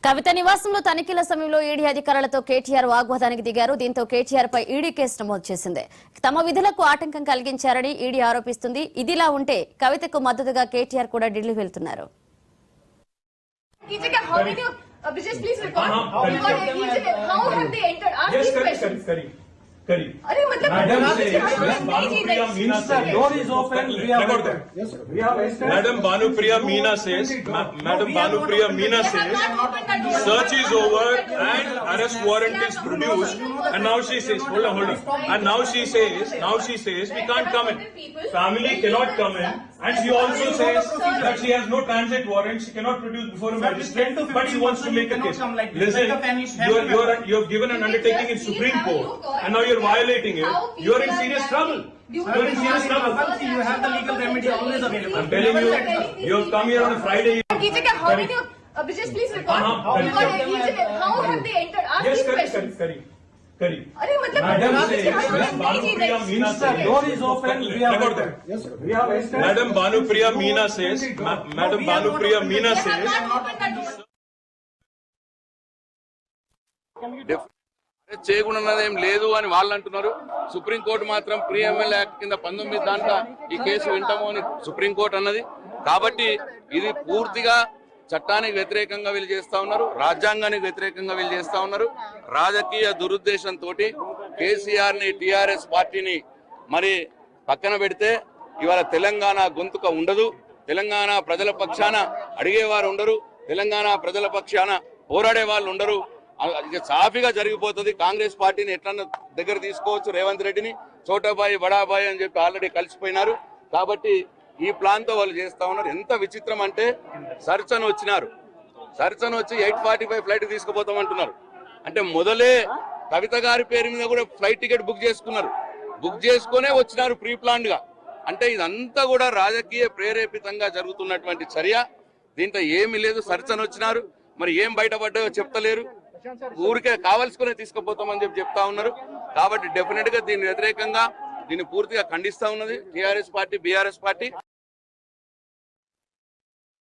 కవిత నివాసంలో తనిఖీల సమయంలో ఈడీ అధికారులతో కేటీఆర్ వాగ్వాదానికి దిగారు. దీంతో కేటీఆర్ పై ఈడీ కేసు నమోదు చేసింది. తమ విధులకు ఆటంకం కలిగించారని ఈడీ ఆరోపిస్తుంది. ఇదిలా ఉంటే కవితకు మద్దతుగా కేటీఆర్ కూడా ఢిల్లీ వెళ్తున్నారు. अरे मतलब door is open. Madam Bhanupriya Meena says, search is over and arrest warrant is produced, and now she says, hold on, and now she says we can't come in. Family cannot come in, and she also says that she has no transit warrant, she cannot produce before a magistrate, but she wants to make a case. Listen, you have given an undertaking in Supreme Court, and now you're violating it. You're in serious trouble. You're in serious trouble. You have the legal remedy always available. I'm telling you, you have come here on a Friday. Abhijit, please record. How have they entered? Ask Yes, these questions. correct. अरे मतलब Door is open. Madam Bhanupriya Meena says, చేయకున్నదేం లేదు అని వాళ్ళు అంటున్నారు. Supreme court మాత్రం pre MLA act కింద 19 దాంట్లో ఈ కేసు వింటాము అని సుప్రీంకోర్టు అన్నది. కాబట్టి ఇది పూర్తిగా చట్టానికి వ్యతిరేకంగా వీళ్ళు చేస్తా ఉన్నారు, రాజ్యాంగానికి వ్యతిరేకంగా వీళ్ళు చేస్తా ఉన్నారు. రాజకీయ దురుద్దేశంతో కేసీఆర్ ని టీఆర్ఎస్ పార్టీని మరి పక్కన పెడితే ఇవాళ తెలంగాణ గొంతుక ఉండదు, తెలంగాణ ప్రజల పక్షాన అడిగేవారు ఉండరు, తెలంగాణ ప్రజల పక్షాన పోరాడే వాళ్ళు ఉండరు. ఇక సాఫీగా జరిగిపోతుంది. కాంగ్రెస్ పార్టీని ఎట్లన్నా దగ్గర తీసుకోవచ్చు, రేవంత్ రెడ్డిని చోటాబాయి బడాబాయి అని చెప్పి ఆల్రెడీ కలిసిపోయినారు. కాబట్టి ఈ ప్లాన్ తో వాళ్ళు చేస్తా ఉన్నారు. ఎంత విచిత్రం అంటే సర్చన్ వచ్చి 8:45 ఫ్లైట్ తీసుకుపోతామంటున్నారు. అంటే మొదలే కవిత గారి పేరు మీద కూడా ఫ్లైట్ టికెట్ బుక్ చేసుకున్నారు, బుక్ చేసుకునే వచ్చినారు ప్రీ ప్లాన్డ్ గా. అంటే ఇదంతా కూడా రాజకీయ ప్రేరేపితంగా జరుగుతున్నటువంటి చర్య. దీంట్లో ఏమీ లేదు. సర్చన్ వచ్చినారు, మరి ఏం బయటపడ్డాయో చెప్తలేరు, ఊరికే కావాల్సుకునే తీసుకుపోతామని చెప్తా ఉన్నారు. కాబట్టి డెఫినెట్ గా దీని వ్యతిరేకంగా దీన్ని పూర్తిగా ఖండిస్తా ఉన్నది టీఆర్ఎస్ పార్టీ, బీఆర్ఎస్ పార్టీ.